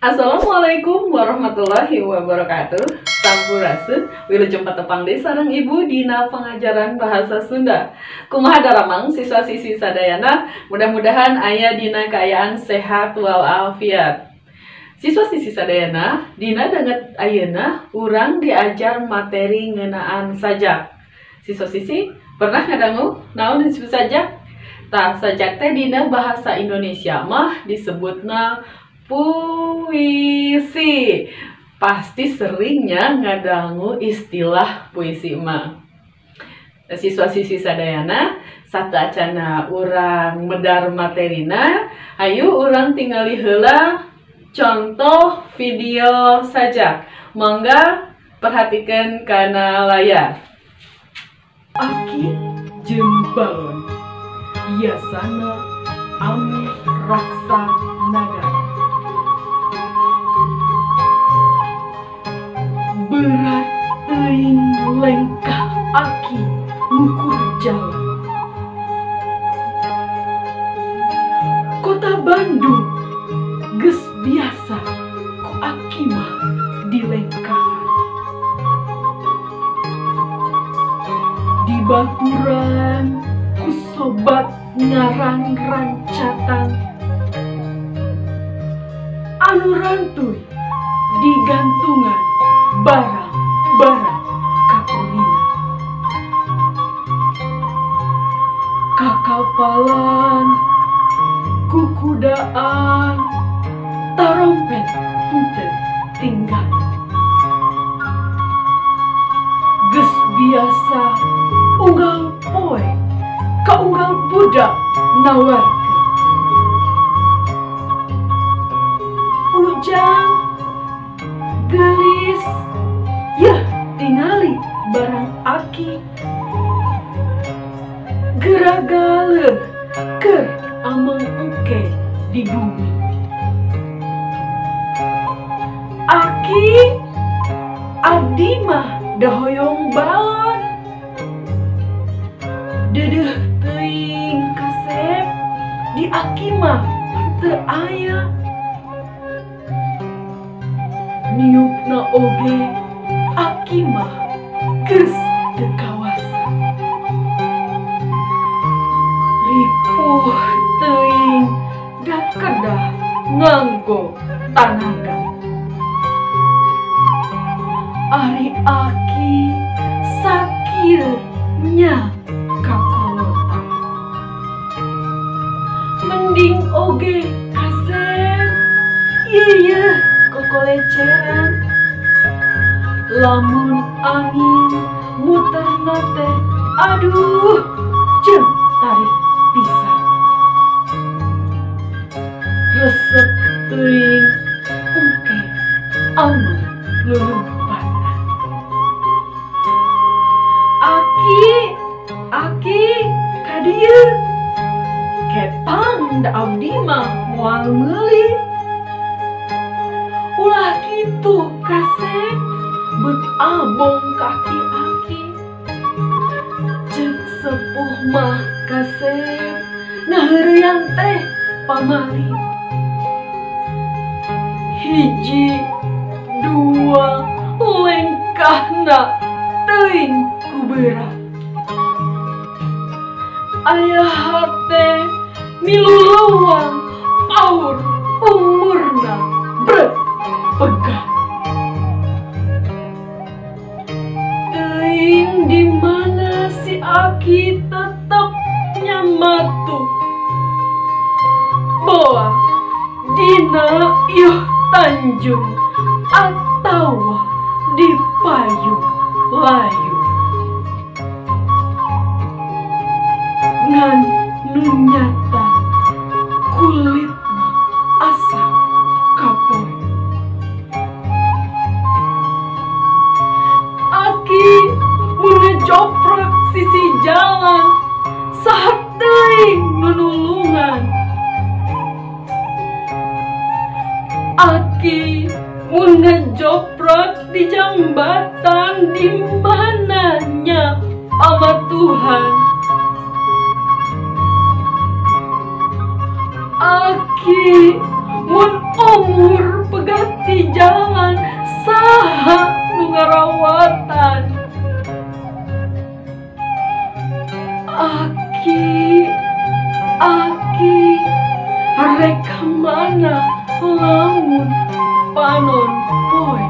Assalamualaikum warahmatullahi wabarakatuh. Sampurasun, wilujeng patepang deui sareng Ibu dina pengajaran bahasa Sunda. Kumaha daramang siswa-siswi sadayana, mudah-mudahan aya dina kaayaan sehat walafiat. Siswa-siswi sadayana, dina danget ayeuna urang diajar materi ngeunaan sajak. Siswa-siswi pernah ngadangu naon disebut sajak? Tah, sajak teh dina bahasa Indonesia mah disebutna puisi. Pasti seringnya ngadangu istilah puisi mah. Siswa-siswi sadayana, satacana urang medar materina, hayu urang tingali heula contoh video sajak. Mangga perhatikan kana layar. Aki jeung balon biasana ame raksa nagara. Berat teuing lengkah aki ngukur jalan. Kota Bandung geus biasa ku aki mah dilengkahan. Di baturan ku sobat ngarang rancatan. Anu rantuy digantungan barang-barang kakulina. Kakapalan, kukudaan, tarompet henteu tinggal. Geus biasa unggal poe ka unggal budak nawarkeun. Ujang gelis, yah tingali barang aki. Geragaleg keur ameng engke di bumi. Aki abdi mah dahoyong balon. Dedeuh teuing kasep di aki mah teu aya. Niupna oge aki mah geus teu kawasa. Ripuh teuing da kedah nganggo tanaga. Ari aki sakieu nya kakolota. Mending oge kasep ieu kokoleceran. Lamun angin muterna teh aduh jeung tarik pisan. Resep teuing engke ameng lulumpatna. Aki ka dieu. Kepang da abdi mah moal meuli. Ulah kitu kasep beut abong kaki aki. Ceuk sepuh mah kasep ngaheureuyan teh pamali. Hiji dua lengkahna teuing ku berat. Aya hate miluluang paur umurna berpegang. Teuing di mana si aki tetep nyamatu. Boa dina ieuh Tanjung atawa di payung layu. Ngan nu nyata kulitna asa kapoe. Aki mun ngejoprak sisi jalan saha teuing nunulungan. Aki mun ngejoprak di jambatan di mananya ama Tuhan. Aki mun umur boga ti jalan saha nu ngarawatan. Aki arek mana lamun panon poe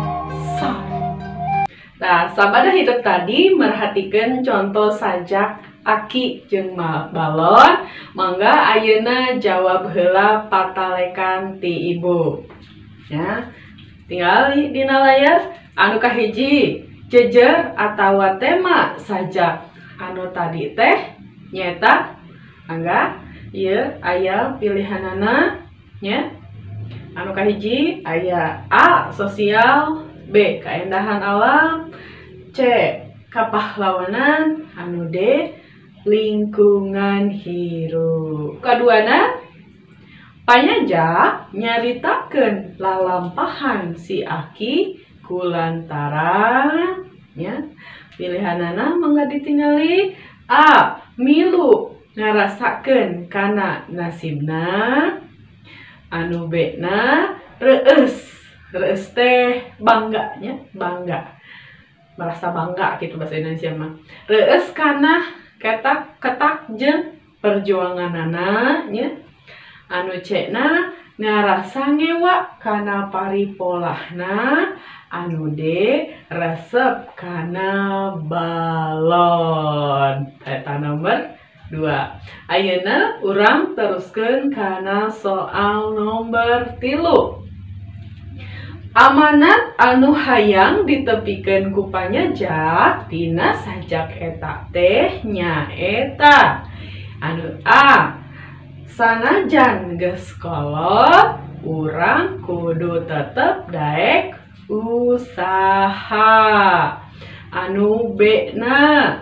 sae. Nah, sabada hidup tadi merhatikan contoh sajak Aki jeung balon. Mangga ayeuna jawab heula patalekan ti ibu. Ya, tinggal dina layar anu kahiji jejer atawa tema sajak anu tadi teh nyata. Angga ieu aya pilihanana nya. Anu kahiji aya A. Sosial, B. Kaendahan alam, C. Kapahlawanan, anu D. Lingkungan hirup. Kaduana panyaja nyaritakeun lalampahan si Aki kulantaran ya. Pilihanana mangga ditingali A. Milu ngarasakeun kana nasibna, anu B na reus teh bangga nya, bangga merasa bangga gitu bahasa Indonesia mah. Reus kana ketak jeung perjuanganana nya. Anu C na ngarasa ngewa kana paripolahna, anu D resep kana balon. Eta nomor 2. Ayeuna urang teruskeun kana soal nomor 3. Amanat anu hayang ditepikeun ku panyajak dina sajak eta teh nyaeta anu A. Sanajan geus kolot urang kudu tetep daek usaha. Anu B na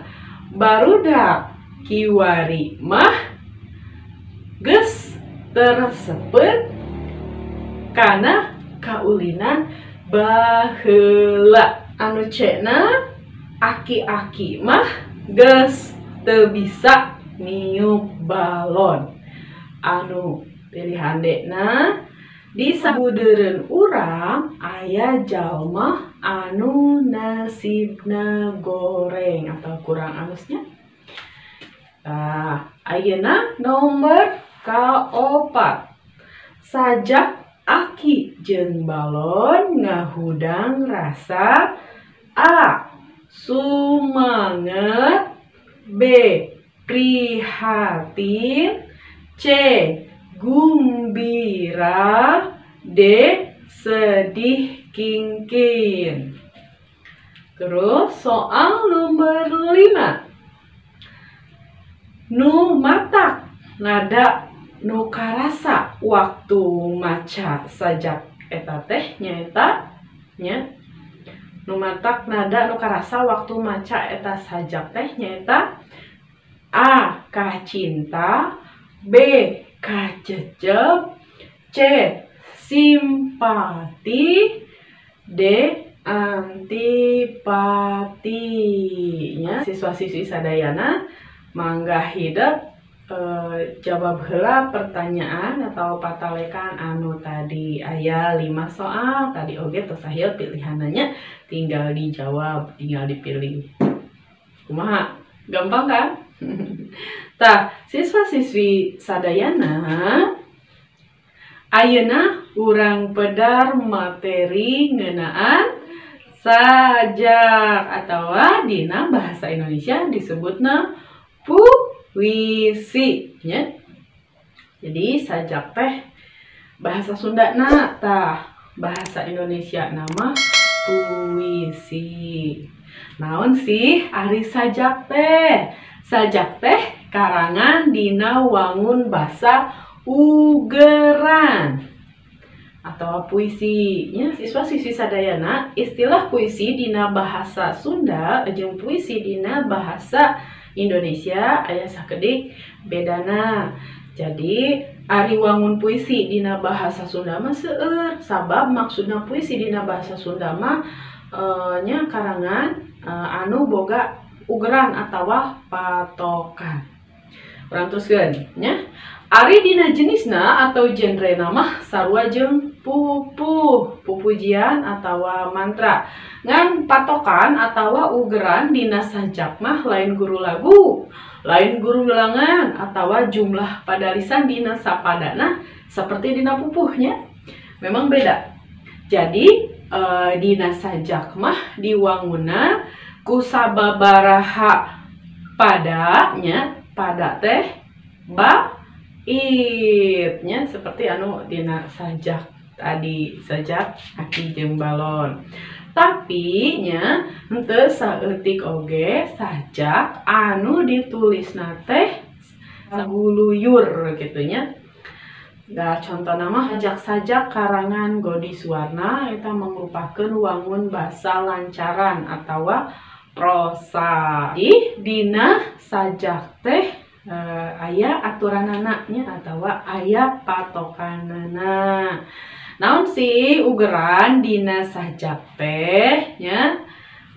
barudak kiwari mah geus tersebut kana kaulinan baheula. Anu C na aki-aki mah geus teu bisa niup balon. Anu pilihan D na di sabudeureun urang aya jalma anu nasibna goreng atau kurang alusnya. Nah, ayeuna nomor kaopat. Sajak Aki jeung balon ngahudang rasa A. Sumanget, B. Prihatin, C. Gumbira, D. Sedih kingkin. Terus soal nomor 5. Nu matak nada nu karasa waktu maca sajak eta teh nyaeta nya. Nu matak nada nu karasa waktu maca eta sajak teh nyaeta A. Kacinta, B. Kacecep, C. Simpati, D. Antipati. Nya siswa-siswi sadayana mangga hidup jawab heula pertanyaan atau patalekan anu tadi aya 5 soal tadi oge tos saeueut pilihananya tinggal dijawab, tinggal dipilih. Kumaha? Gampang kan? Tah, siswa-siswi sadayana ayeuna urang pedar materi ngeunaan sajak atawa dina bahasa Indonesia disebutna puisi nya. Jadi sajak teh bahasa Sunda na tah bahasa Indonesia nama puisi. Naon sih ari sajak teh? Sajak teh karangan dina wangun basa ugeran atau puisi nya. Siswa-siswi sadayana istilah puisi dina bahasa Sunda jeung puisi dina bahasa Indonesia aya sakedik bedana. Jadi ari wangun puisi dina bahasa Sunda mah seueur, sabab maksudna puisi dina bahasa Sunda mah nya karangan anu boga ugeran atawa patokan. Urang teruskeun nya. Ari dina jenisna atau genre nama sarua jeung pupujian atawa mantra. Ngan patokan atawa ugeran dina sajak mah lain guru lagu, lain guru bilangan atawa jumlah padalisan dina sapadana seperti dina pupuhnya. Memang beda. Jadi dina sajak mah diwangunna ku sababaraha padanya, pada teh nya seperti anu dina sajak tadi, sajak aki jeung balon. Tapi nya henteu saeutik oge sajak anu ditulisna teh saguluyur gitu nya. Nah, contoh nama sajak-sajak karangan Godi Suwarna eta mangrupakeun wangun basa lancaran atawa prosa. Dina sajak teh aya aturanana nya atawa aya patokanana. Naon sih ugeran dina sajak teh nya?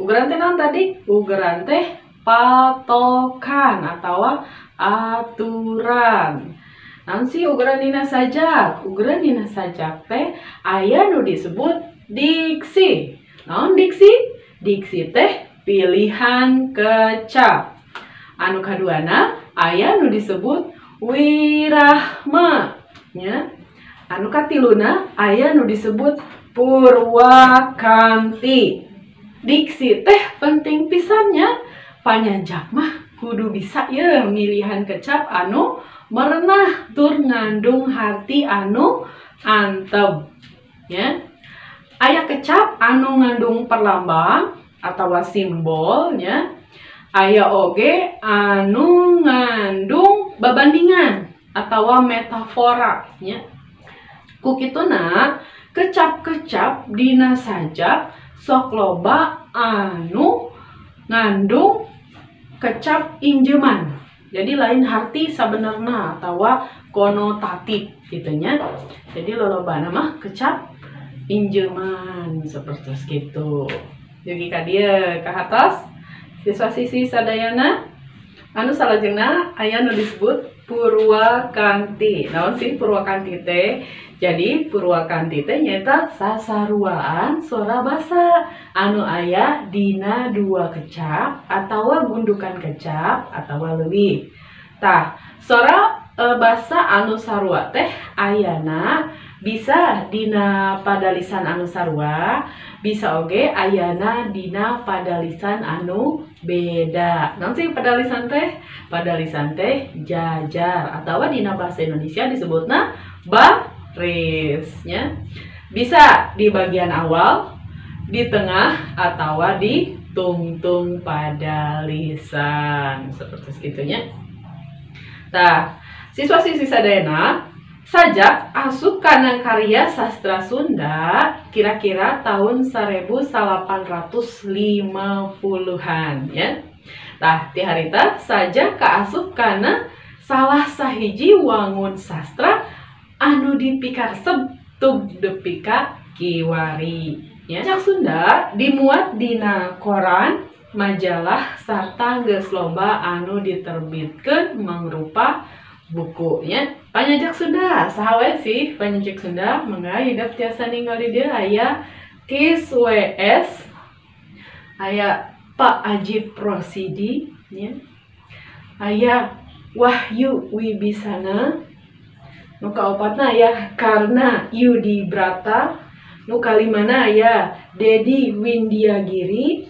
Ugeran teh naon tadi? Ugeran teh patokan atawa aturan. Naon sih ugeran dina sajak? Ugeran dina sajak teh aya nu disebut diksi. Naon diksi? Diksi teh pilihan kecap. Anu kaduana aya nu disebut wirahma nya. Anu katiluna aya nu disebut purwakanti. Diksi teh penting pisannya, panyajak mah kudu bisa ya milihan kecap anu merenah tur ngandung harti anu antep ya. Aya kecap anu ngandung perlambang atawa simbolnya. Aya oge anu ngandung babandingan atawa metafora nya. Ku kituna kecap-kecap dina sajak sok loba anu ngandung kecap injeman. Jadi lain harti sabenerna atawa konotatif gitu nya. Jadi lolobana mah kecap injeman seperti itu. Jadi ka dieu ka hatos siswa-siswi sadayana anu salajengna aya nu disebut purwakanti. Naon sih purwakanti teh? Jadi purwakanti teh nyaeta sasaruaan sora basa anu aya dina dua kecap atawa gundukan kecap atawa leuwih. Tah, sora basa anu sarua teh ayana bisa dina padalisan anu sarua, bisa oge ayana dina padalisan anu beda. Naon sih padalisan teh? Padalisan teh jajar atawa dina bahasa Indonesia disebutna barisnya. Bisa di bagian awal, di tengah atawa di tungtung padalisan seperti segitunya. Tah, siswa-siswi sadayana sajak asup kana karya sastra Sunda kira-kira tahun 1850-an ya. Tah ti harita sajak kaasup kana salah sahiji wangun sastra anu dipikarsep tug depika kiwari ya. Sajak Sunda dimuat dina koran, majalah sarta geus loba anu diterbitkeun mangrupa bukunya. Panyajak Sunda saha we sih panyajak Sunda? Mangga hidup tiasa ningali dieu aya Kis WS, aya Pak Ajib Prosidi nya. Aya Wahyu Wibisana, nu kaopatna aya Karna Yudi Brata, nu kalimana aya Dedi Windiagiri,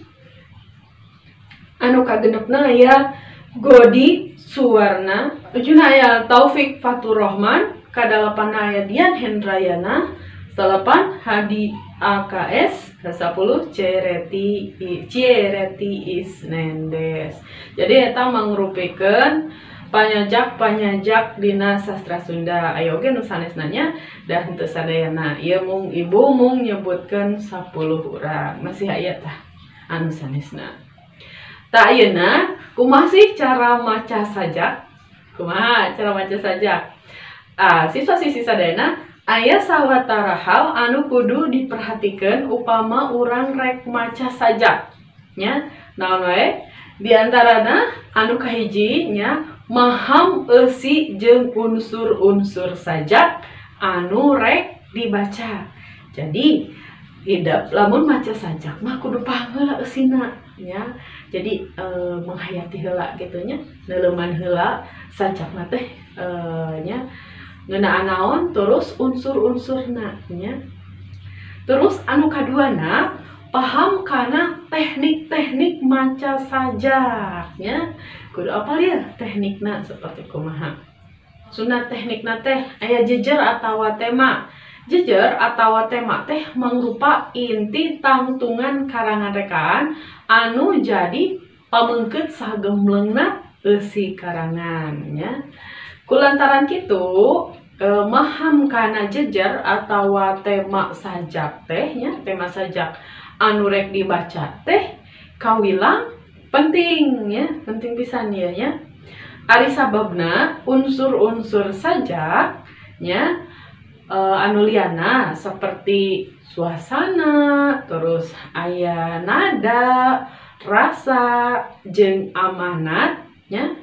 anu kagenepna aya Godi Suwarna, ujuna aya Taufik Faturrahman, kadalapan aya Dian Hendrayana, salapan Hadi AKS, kasapuluh Cereti Isnendes. Jadi eta mangrupikeun panyajak-panyajak dina sastra Sunda. Aya oge nu sanesnanya dah henteu sadayana. Ieu mung ibu mung nyebutkeun 10 urang. Masih aya tah anu sanesna. Tah ayeuna kumaha sih cara maca sajak? Kumaha cara maca sajak? Siswa-siswi sadayana aya sawatara hal anu kudu diperhatikeun upama urang rek maca sajak nya. Naon wae? Di antarana anu kahiji nya maham eusi jeung unsur-unsur sajak anu rek dibaca. Jadi hidup lamun maca sajak mah kudu paham heula eusina nya. Jadi menghayati heula kitu nya, neuleuman heula sajakna teh nya ngeunaan naon, terus unsur-unsurna nya. Terus anu kaduana paham kana teknik-teknik maca sajak nya. Kudu apal ya teknikna seperti kumaha. Sunat teknikna teh aya jejer atawa tema. Jejer atawa tema teh mangrupa inti tangtungan karangan rekaan anu jadi pamengkeut sagemleungna eusi karangan nya. Kulantaran kitu maham kana jejer atawa tema sajak teh nya, tema sajak anu rek dibaca teh kawilang penting ya, penting pisan ya nya. Ari sababna unsur-unsur sajak nya anu liana seperti suasana, terus aya nada, rasa, jeung amanat nya,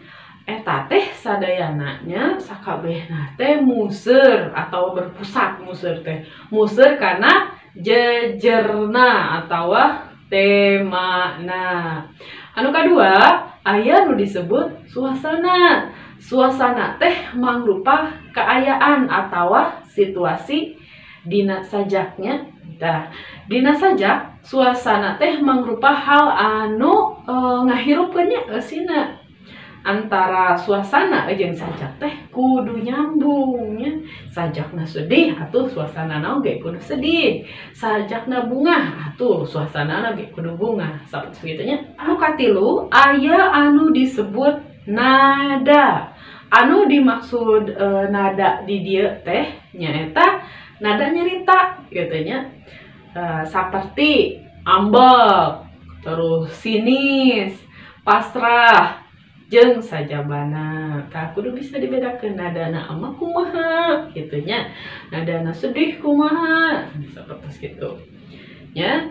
eta teh sadayana nya sakabehna teh museur atau berpusat. Museur teh museur kana jejerna atawa temana. Anu kadua aya nu disebut suasana. Suasana teh mangrupa keayaan atawa situasi dina sajaknya. Nah, dina sajak suasana teh mangrupa hal anu ngahirupkeunnya eusina. Antara suasana jeung sajak teh kudu nyambung nya. Sajakna sedih atuh suasanana oge kudu sedih. Sajakna bunga atuh suasanana oge kudu bunga. Saperti kitu nya. Anu katilu aya anu disebut nada. Anu dimaksud nada di dieu teh nyaeta nada nyarita gitu nya. Saperti ambek, terus sinis, pasrah, jeung sajabana. Tah kudu bisa dibedakeun nadana ama kumaha kitu nya. Nadana sedih kumaha sapertos kitu. Nya.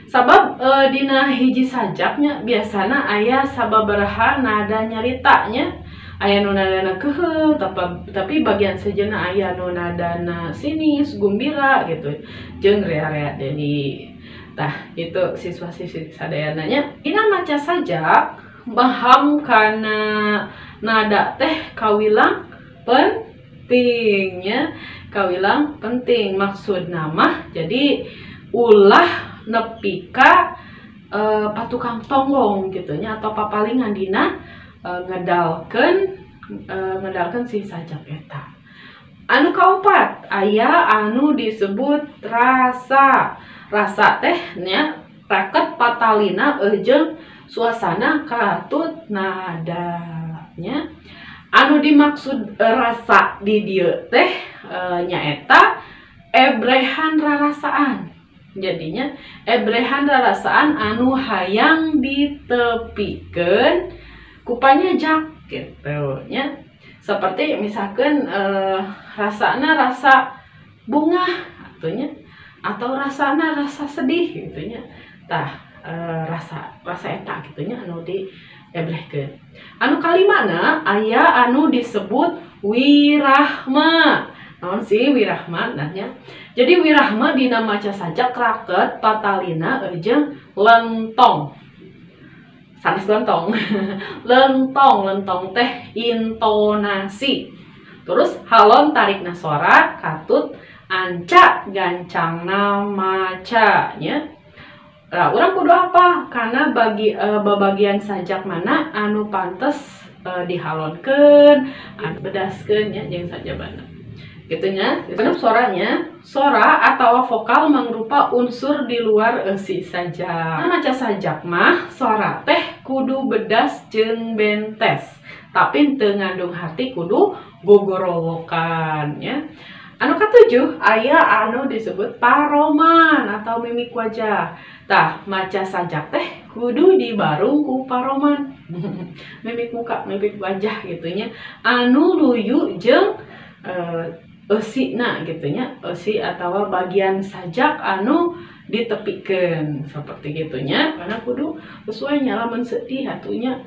Sabab dina hiji sajaknya biasana aya sababaraha nada nyaritanya. Aya nu nadana keheul tapi bagian sejeuna aya nu nadana sinis, gumbira gitu. Jeung rea-rea deui. Tah itu siswa-siswi sadayana nya. Dina maca sajak paham kana nada teh kawilang pentingnya. Kawilang penting maksudna mah jadi ulah nepi ka patukang tonggong gitu nya atau papalingan dina ngedalkeun si sajak eta. Anu kaopat aya anu disebut rasa. Rasa teh nya raket patalina jeung suasana katut nada nya. Anu dimaksud rasa di dieu teh nyaeta ebrehan rarasaan. Jadinya ebrehan rarasaan anu hayang ditepikeun ku panyajak gitu nya. Seperti misalkan rasana rasa bunga atunya atau rasana rasa sedih gitu nya. Tah rasa eta gitu nya anu diebrehkeun. Anu kalimana aya anu disebut wirahma. Naon sih wirahma nanya. Jadi wirahma dina maca sajak raket patalina jeung lentong. Sanes lentong. lentong teh intonasi. Terus halon tarikna sora katut anca gancangna maca nya. Lah urang kudu apa? Karena bagian sajak mana anu pantes dihalonkeun, anu bedaskeun nya jeung sajabana. Gitunya, karena sora atau vokal mangrupa unsur di luar eusi sajak. Nah, maca sajak mah sora teh kudu bedas jeung bentes, tapi teu ngandung hati kudu gogorowokan ya. Anu katujuh aya anu disebut paroman atau mimik wajah. Tah maca sajak teh kudu dibarung ku paroman. Mimik muka, mimik wajah gitunya. Anu luyu jeung eusina gitunya, eusi atau bagian sajak anu ditepikeun seperti gitunya. Karena kudu sesuai lamun sedih atunya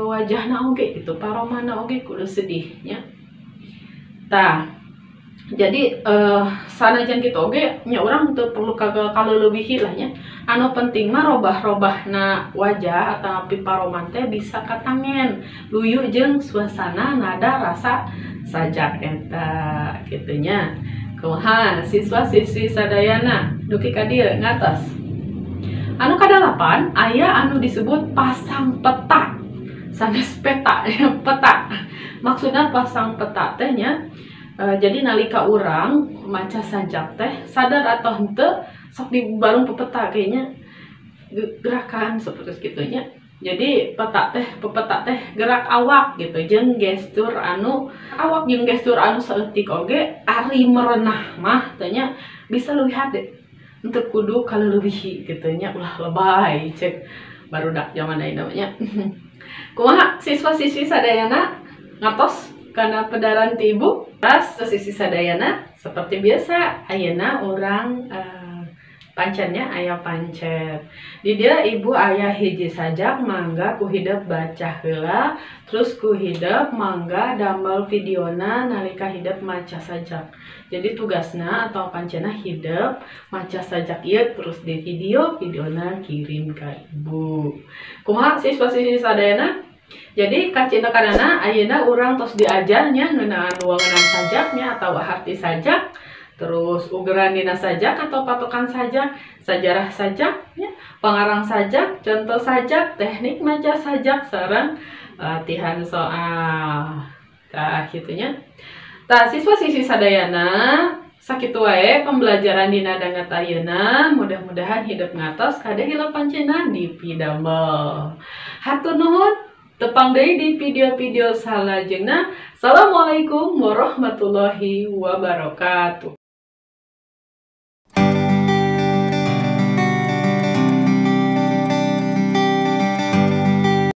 wajahna oge gitu, paromana oge kudu sedihnya. Tah, jadi sanajan gitu oge nya urang teu perlu kaleulebihi lah nya. Anu penting mah robah-robahna wajah atau piparoman teh bisa katangen luyu jeung suasana nada rasa sajak eta gitunya. Kumaha siswa-siswi sadayana duki ka dieu ngatos. Anu kadalapan aya anu disebut pasang peta. Sanes peta ya, peta. Maksudna pasang peta teh nya jadi nalika urang maca sajak teh sadar atau henteu sok di bareng pepeta kayaknya gerakan seperti gitunya. Jadi peta teh gerak awak gitu jeung gestur anu awak jeung gestur anu saeutik oge ari merenah mah teh nya bisa leuwih hade untuk kudu kaleulebihi gitu nya ulah lebay cek barudak zaman ayeuna nya. Kumaha siswa-siswi sadayana ngartos kana pedaran ti ibu? Tas siswi sadayana seperti biasa ayeuna urang pancennya aya pancet. Di dia ibu aya hiji sajak mangga ku hideuk baca heula, terus ku hideuk mangga damel videona nalika hideuk maca sajak. Jadi tugasna atau pancena hideuk maca sajak ieu terus di videona kirim ka ibu. Kumaha siswa-siswi sadayana? Jadi kacindekanana ayeuna urang tos diajarnya ngeunaan wangunan sajaknya atau arti sajak, terus ugeran dina sajak atau patokan sajak, sajarah sajak, ya, pangarang sajak, contoh sajak, teknik maca sajak, sareng latihan soal. Tah kitunya. Tah siswa-siswi sadayana sakitu wae pembelajaran dina dangat ayeuna, mudah-mudahan hidup ngatos kada hilap pancena di pidamel. Hatur nuhun. Tepang deui di video-video salajengna. Assalamualaikum warahmatullahi wabarakatuh.